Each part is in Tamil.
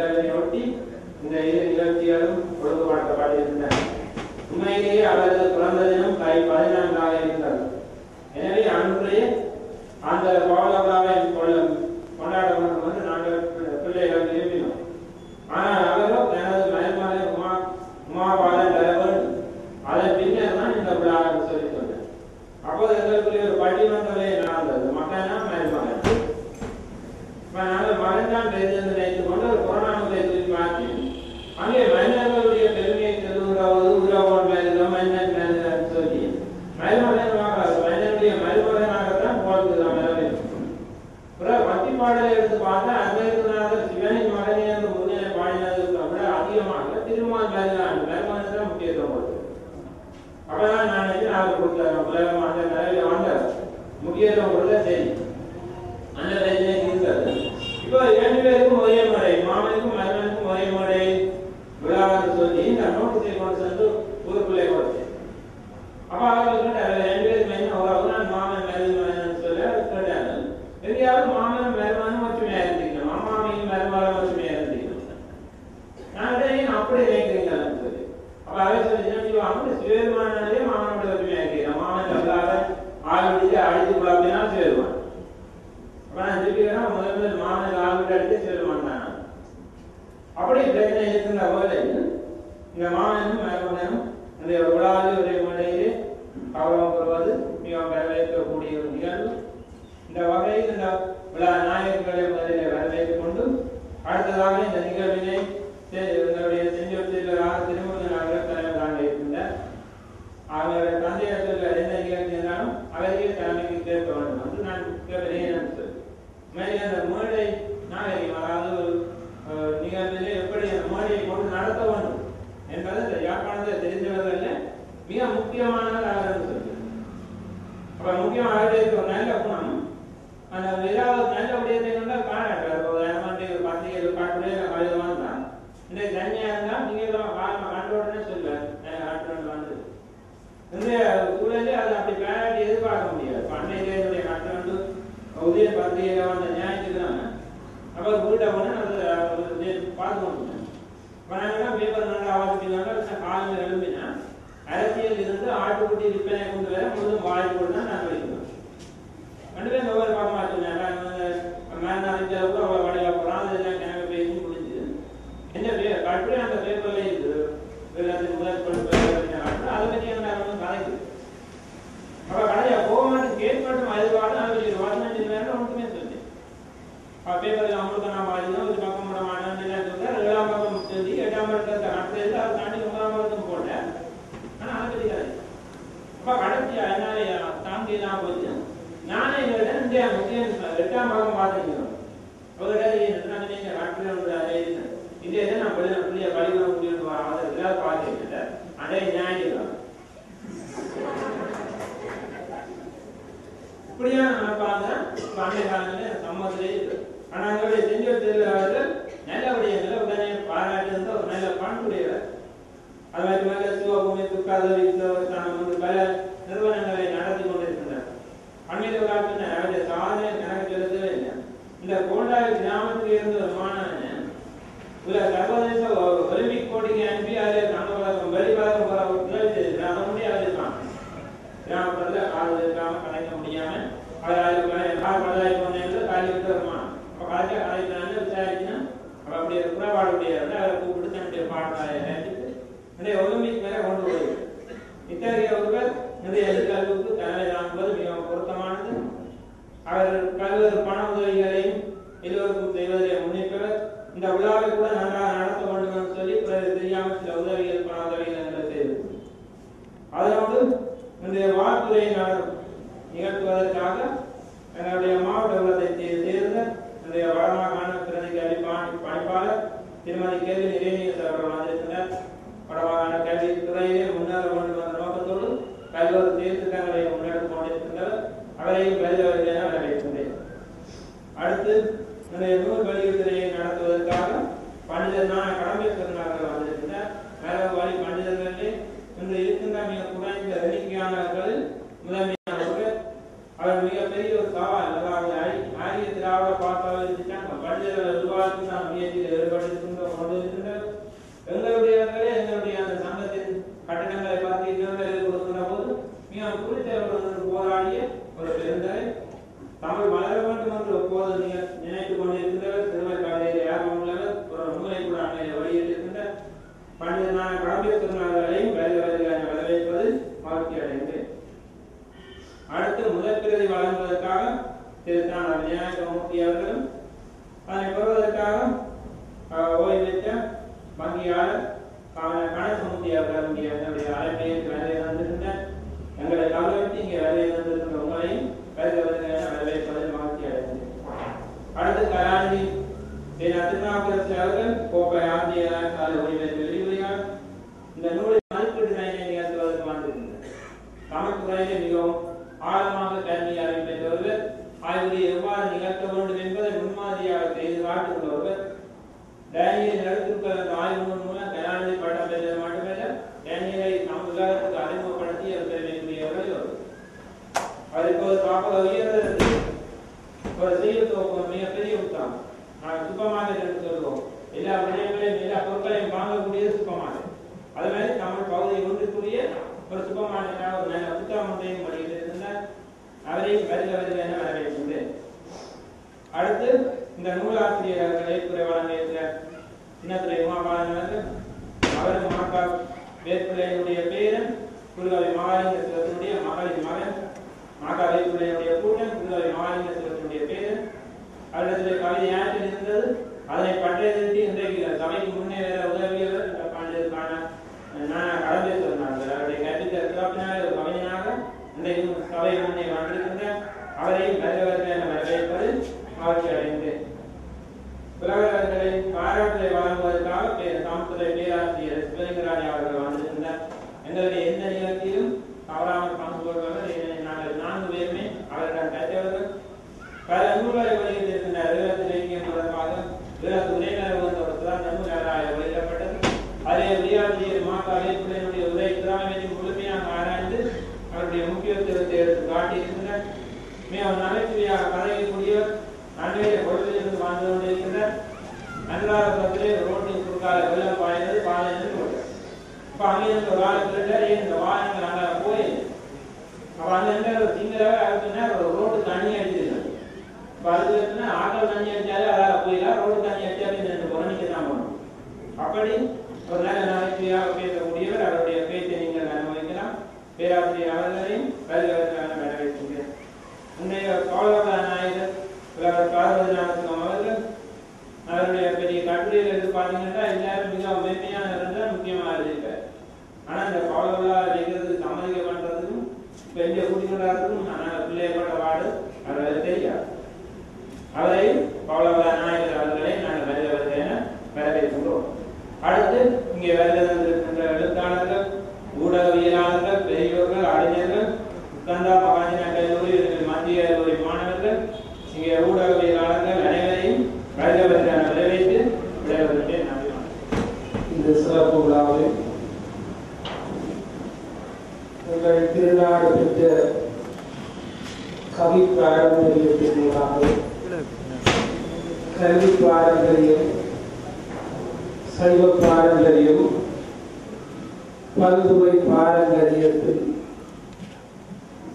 நிகழ்வை ஒட்டி இந்த இரு நிகழ்ச்சிகளும் ஒழுங்குபடுத்தப்பட்டிருந்தன. உண்மையிலேயே அவரது பிறந்த தினம் தை 14ஆக இருந்தது. எனவே அன்றைய அந்த பவள விழாவை கொண்டாட வேண்டும் என்று நாங்கள் பிள்ளைகள் விரும்பினோம். ஆனால் அவரோ தனது மயன்மாரை உமாபாலன் தலைவர் அதன் பின்னர் தான் இந்த விழா என்று சொல்லி சொன்னார். அப்போது எங்களுக்குரிய ஒரு பட்டிமன்றமே நடந்தது. மகனா மயன்மகன் நாங்கள் மகன் தான் பேருந்து நினைத்துக் கொண்டு ஒரு புறநானூரை சொல்லி பார்த்தேன். அங்கே மன்னர்களுடைய பெருமையை சொல்லுகிறவது உறவோன் மேலும் மன்னன் மேலும் சொல்லி மருமகன் மன்னனுடைய மருமகனாகத்தான் போடுகிறான். பக்தி பாடலை எடுத்து பார்த்தா அன்றையநாதர் சிவனின் மகனே என்று முன்னே பாடினதுக்கு விட அதிகமாக திருமால் மருமகன் தான் முக்கியத்துவம் கொடுத்தது. அப்பதான் நான் அவர் கொடுத்தார் அந்த நிலையில வந்தார் முக்கியத்துவம் கொடுத்தா சரி அந்த பிரச்சனை இருந்தது. இப்போ 2 பேருக்கும் ஒரே முறை, மாமனுக்கும் மருமனுக்கும் ஒரே முறை விழாவை சொல்லி இந்த நோட்டத்தை கொண்டு சென்று ஊருக்குள்ளே கொடுத்தேன். அப்ப அவர்கள் 2 பேருக்கும் என்ன நான் மாமன் மருமகன் சொல்ல கேட்டாங்க. எங்கேயாவது மாமனும் மருமகனும் ஒற்றுமையா இருந்தீங்க, மாமாவையும் மருமகளும் ஒற்றுமையா இருந்தீங்க, நான் அப்படி நினைக்கிறீங்கன்னு சொல்லி. அப்ப அவர் சொல்லி அப்படி சிவபெருமானாலே மாமனோட ஒற்றுமையா இருக்கிறேன், மாமன் அல்லாத ஆளுடைய அடித்து பார்த்தினா சிவபெருமான். அப்ப நான் சொல்லிக்கிறேன் முதல் மாமனுக்கு ஆளுடைய அடித்து சிவபெருமான் தான். அப்படி பிரச்சனை இருக்கின்ற போது இந்த மாமனும் மருமகனும் அந்த விழாவில் ஒரே முறையிலே கௌரவம் பெறுவது மிகவும் வரவேற்கக்கூடிய ஒரு நிகழ்வு. இந்த வகையில் இந்த விழா நாயகர்களை முதலில் வரவேற்றுக் கொண்டு அடுத்ததாக இந்த நிகழ்வினை எங்களுடைய செஞ்சொற்றாக திருமுருகன் அவர்கள் தலைவராக இருக்கின்றார். அவர்களுடைய தந்தையர்கள் எந்த நிகழ்ச்சி இருந்தாலும் அவரையே தலைமைக்கு கேட்க வேண்டும் என்று நான் கேட்கிறேன். மேலே அந்த மேடை நாகரிகம், அதாவது ஒரு நிகழ்விலே எப்படி அந்த மேடையை கொண்டு நடத்த வேண்டும் என்பது இந்த யாழ்ப்பாணத்தில் தெரிந்தவர்கள் மிக முக்கியமானவர் அவர் சொல்லி. அப்ப முக்கியமாக அவருக்கு ஒரு நல்ல குணம், அந்த ஏதாவது நல்ல விடயத்தை கொண்டால் பாராட்டுவார். ஒரு பத்திரிகை காட்டுடைய கவிதமாக தான் இந்த தனியா இருந்தால் நீங்க கண்ட உடனே சொல்லுவார் வந்து இன்றைய சூழலே அதை அப்படி பாராட்டி எதிர்பார்க்க முடியாது. அன்னைய கட்டு வந்து உதய பத்திரிகையில வந்து நியாயத்துக்கிறாங்க. அவர் வீட்டை போனா அதை பார்த்து கொண்டு பேப்பர் நல்லா வாசிக்கிறாங்க. காலங்கள் எழுப்பினா அரசியல் இருந்து ஆட்டுக்குட்டி விற்பனை கொண்டு வர முழுதும் வாய்ப்பு தான் நான் படிக்கணும். கண்டிப்பா இந்த ஒவ்வொரு பாப்பா மேனாரிஞ்சளவுக்கு அவள் வழியா போறான். அதெல்லாம் கிணறு பேசி முடிஞ்சு என்ன கட்டுரை அந்த பேப்பர்ல இருக்குது முதல் அதை பற்றி என்ன கதைக்கு அவ கடையா போக மாட்டேன் கேட்கட்டும் அதுவாடு அது வரணும் ஒன்றுமே சொல்லி பேப்பர்ல அவங்களுக்கு நான் பாதிதான் ஒரு பக்கம் விட மாட்டேன்னு சொல்றேன். 7ஆம் பக்கம் சொல்லி 8ஆம் பக்கத்தை அடுத்தது அதை தாண்டி 9ஆம் பக்கத்தும் போட்டேன். ஆனா அதை பற்றி கதை அப்ப கடைசி அதனால தாண்டி நான் போச்சு. நானே இந்த முக்கியம் 8ஆம் பக்கம் பார்த்துக்கிறோம். இதே நான் பிள்ளைய பள்ளிக்கூடம் முடிவு எல்லாரும் பார்த்துக்கிட்டேன். அதே ஞாயிற்றுக்கிழமை இப்படியா நான் பார்த்தேன். அன்றைய காலங்களே சம்மத்திலே இருக்கு. ஆனா எங்களுடைய செஞ்சொற்றாளர்கள் நல்லபடியாக உடனே பாராட்டு ஒரு நல்ல பண்புடையவர். அது மாதிரி மேல சிவபூமி துக்காதவி பல நிறுவனங்களை நடத்தி கொண்டிருக்கின்றனர். அண்மையில காலத்தில் அவருடைய சாதனை கணக்கு செலுத்தவே இல்லை. இந்த கோண்டாய் கிராமத்தில் இருந்த ஒரு மாணவன் சர்வதேச ஒலிம்பிக் போட்டிக்கு அனுப்பி அதில் தங்க வெளிப்பாகம் போற உதவி செய்திருக்கிறார். அதை முடியாது இருக்கான். கிராமத்துல காது இருக்காம கலைக்க முடியாம காலி விட்டு வருமானம். அப்ப காலையில கலைக்கிறாங்க விசாரிச்சுன்னா அப்படி குறைபாடுடைய அவரை கூப்பிட்டு தன்னுடைய பாடலை ஒலிம்பிக் மேல கொண்டு போய் இத்தகைய ஒருவர் நிறைய எதிர்கல்விக்கு தலைமை தாங்குவது மிகவும் பொருத்தமானது. அவர் பல்வேறு பண உதவிகளையும் எல்லோருக்கும் செய்வதை முன்னிட்டவர். இந்த விழாவை கூட நன்றாக நடத்த வேண்டும் என்று சொல்லி தெரியாமல் சில உதவிகள் பண உதவிகள் செய்தது. அதனோடு இன்றைய வாழ்த்துறையை நிகழ்த்துவதற்காக எங்களுடைய மாவட்ட உள்ளத்தை சேர்ந்த இன்றைய வடமாகாண பிரதிநிதி பணிப்பாளர் திருமதி கேள்வி இறைநீர் அவர்கள் வந்திருக்கிறார். வடமாகாண கல்வித்துறையிலே முன்னேற வேண்டும் என்ற நோக்கத்தோடு பல்வேறு செயற்திட்டங்களை முன்னெடுத்துக் கொண்டிருக்கின்றனர். அவரையும் பதிலவர்கள் என வரவேற்கின்றேன். அடுத்து நூல் வெளியீட்டுறையை நடத்துவதற்காக பண்டிதனான கடம்பேஸ்வரன் வந்திருக்கிறார். மரபு வழி பண்டிதர்களே இன்று இருக்கின்ற மிக குறைந்த எண்ணிக்கையானவர்கள் முதன்மையானவர்கள். அவர் மிகப்பெரிய ஒரு சவால், அதாவது ஆரிய திராவிட பாட்டாளர் பண்டிதர்கள் உருவாக்கி நாம் முயற்சியில் ஈடுபட்டிருக்கின்றோம். வங்கியாளர் கணசமுத்தி அவர்களுடைய அழைப்பையில் வேலையை தந்திருந்த எங்களை கவலைத்து இங்கே வேலையை தந்திருந்த உங்களையும் வரவேற்பதில் மகிழ்ச்சி அடைந்தேன். அடுத்து கலாநிதி திருநாவுக்கரசு அவர்கள் கோப்பை ஆசிரியர் உரிமை வெளியுரையார் இந்த நூலை மதிப்பீடு நிகழ்த்துவதற்கு வந்திருக்கின்றனர். தமிழ் துறையிலே மிகவும் ஆழமாக கல்வி அறிவு பெற்றவர்கள், ஆய்வுகளை எவ்வாறு நிகழ்த்த வேண்டும் என்பதை முன்மாதிரியாக செய்து காட்டுள்ளவர்கள். டேனியல் எழுத்துக்கள் அந்த ஆய்வு மூலம் கலாநிதி பட்டம் பெற்றது மட்டுமல்ல, டேனியலை நம் உலகத்துக்கு அறிமுகப்படுத்தி அவர் பெருமைக்குரியவர்கள். அதற்கு ஒரு காப்பக உயர்ந்தது ஒரு செய்வதற்கு மிகப்பெரிய உத்தம். நாங்கள் சூப்பர் மார்க்கெட் என்று சொல்வோம். எல்லா விடயங்களையும் எல்லா பொருட்களையும் வாங்கக்கூடிய சூப்பர் மார்க்கெட். அது மாதிரி தமிழ் பகுதியை ஒன்றுக்குரிய ஒரு சூப்பர் மார்க்கெட்டாக ஒரு நல்ல புத்தகம் ஒன்றையும் படித்திருந்தார். அவரையும் வருக என வரவேற்கின்றேன். அடுத்து இந்த நூலாசிரியர் அவர்களை குறை வழங்க சின்னத்துறை உமாபாலன் அவர் மாக்கா வேட்பிள்ளையினுடைய பேரன் குருகவி மகாலிங்க சிவத்தினுடைய மகளின் மகன், மாக்கா வேட்பிள்ளையினுடைய கூட்டம் குருகவி மகாலிங்க சிவத்தினுடைய பேரன். அவரிடத்தில் கவிதை யாற்றில் இருந்தது. அதனை பற்றியதற்கு இன்றைக்கு சபைக்கு முன்னே வேற உதவியவர் கடமை சொன்னார்கள். அவருடைய கற்பித்த சிறப்பினால் ஒரு கவிஞனாக இன்றைக்கு சபை முன்னே வந்திருக்கின்ற அவரையும் வருகிறவர்கள் என வரவேற்பது மகிழ்ச்சி அடைந்தேன். புலவர்களை பாராட்டுகளை வழங்குவதற்காக சமத்துறை பேராசிரியர் சிவலிங்கராஜ் அவர்கள் வந்திருந்தார். எங்களுடைய எந்த நிகழ்ச்சியிலும் தவறாமல் பங்கு கொள்பவர்கள் நாங்கள் 4 பேருமே அவரிடம் கற்றவர்கள். பல நூல்களை வெளியிட்டிருக்கின்ற ஈழத்து இலக்கியம் தொடர்பாக ஈழத்து உரைநரவு ஒரு சிறந்த நூலாக வெளியிடப்பட்டது. அதே உரையாசிரியர் மாக்கா வேட்பிள்ளையினுடைய உரை திறமையையும் முழுமையாக ஆராய்ந்து அவருடைய முக்கியத்துவத்தை எடுத்து காட்டியிருக்கின்றனர். மிகவும் நகைச்சுவையாக கதையக்கூடியவர், நன்மையை பொழுதிலிருந்து வாழ்ந்து கொண்டிருக்கின்றார். அன்றாடத்திலே ரோட்டின் குறுக்கால வெள்ளம் பாய்ந்தது, பாதை நின்று கொண்டது. இப்போ அங்கிருந்து ஒரு காலத்தில் இந்த வாகனங்கள் அங்கே போயிடுது. அப்போ அங்கே ஒரு சிங்களவை அதுக்குன்னா ஒரு ரோட்டு தண்ணி அடிச்சிருக்காங்க. இப்போ அதுக்கு ஆக்கள் தண்ணி அடித்தாலே அதால் போயிடலாம், ரோடு தண்ணி அடித்தாலே 2 குறைநிக்க தான் போகணும். அப்படி ஒரு நல்ல நகைச்சுவையாக பேசக்கூடியவர். அவருடைய பேச்சை நீங்கள் அனுபவிக்கலாம். பேராசிரியர் அவர்களையும் வருகிறவர்களான வரவேற்கின்றேன். இன்றைய சோழவர நாயகர் புலவர் பார்வதிநாதன் அவர்கள் அவருடைய பெரிய கட்டுரையில் எடுத்து பார்த்தீங்கன்னா எல்லாரும் மிக மென்மையானவர் தான் முக்கியமாக இருக்கார். ஆனால் இந்த சோழவரா வைக்கிறதுக்கு சம்மதிக்க பண்ணுறதுக்கும் இப்போ எங்கே குடிக்கொண்டாருக்கும் ஆனால் பிள்ளையப்பட்ட வாடு அவர்களுக்கு தெரியாது. அவரையும் சோழவர நாயகர் அவர்களை நாங்கள் வருகிறவர்கள் என வரவேற்கின்றோம். அடுத்து இங்கே வருகின்ற எழுத்தாளர்கள், ஊடகவியலாளர்கள், பெரியோர்கள், அறிஞர்கள், உட்கந்தா மகாஜன கல்லூரி மத்திய கல்லூரி மாணவர்கள், இங்கே ஊடகவியலாளர்கள் அனைவரையும் வருகிறவர்களான வரவேற்று விடைபெறுவதை நன்றி. இந்த சிறப்பு விழாவில் உங்கள் திருநாடு பெற்ற கவி பாரம்பரியத்தின் மூலமாக கல்வி பாரம்பரியம், சைவ பாரம்பரியம், பல்துறை பாரம்பரியத்தில்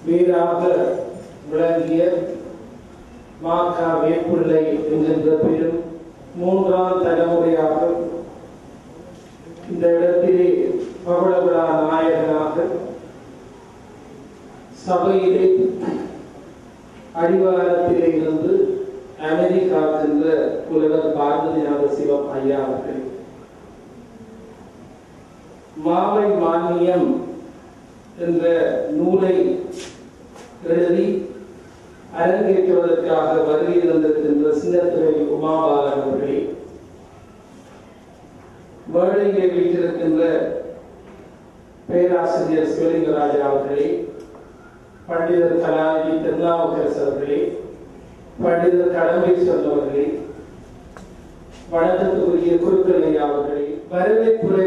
வீராக விளங்கிய மாக்கா வேட்பிள்ளை என்கின்ற பெரும் 3ஆம் தலைமுறையாக இந்த இடத்திலே பவள விழா நாயகனாக சபையிலே அடிவாரத்திலே இருந்து அமெரிக்கா சென்ற புலவர் பார்வதிநாத சிவம் ஐயா அவர்கள் மாலை மானியம் என்ற நூலை எழுதி அரங்கேற்றுவதற்காக வருகை தந்திருக்கின்ற சின்னத்துறை உமாபாலன் அவர்களே, வேளையிலே வீட்டிருக்கின்ற பேராசிரியர் சிவலிங்கராஜா அவர்களே, பண்டிதர் கலாநிதி திருநாவுக்கரசு அவர்களே, பண்டிதர் கடம்பேஸ்வரன் அவர்களே, வணக்கத்துக்குரிய குருக்கள் ஐயா அவர்களே, வரவேற்புரை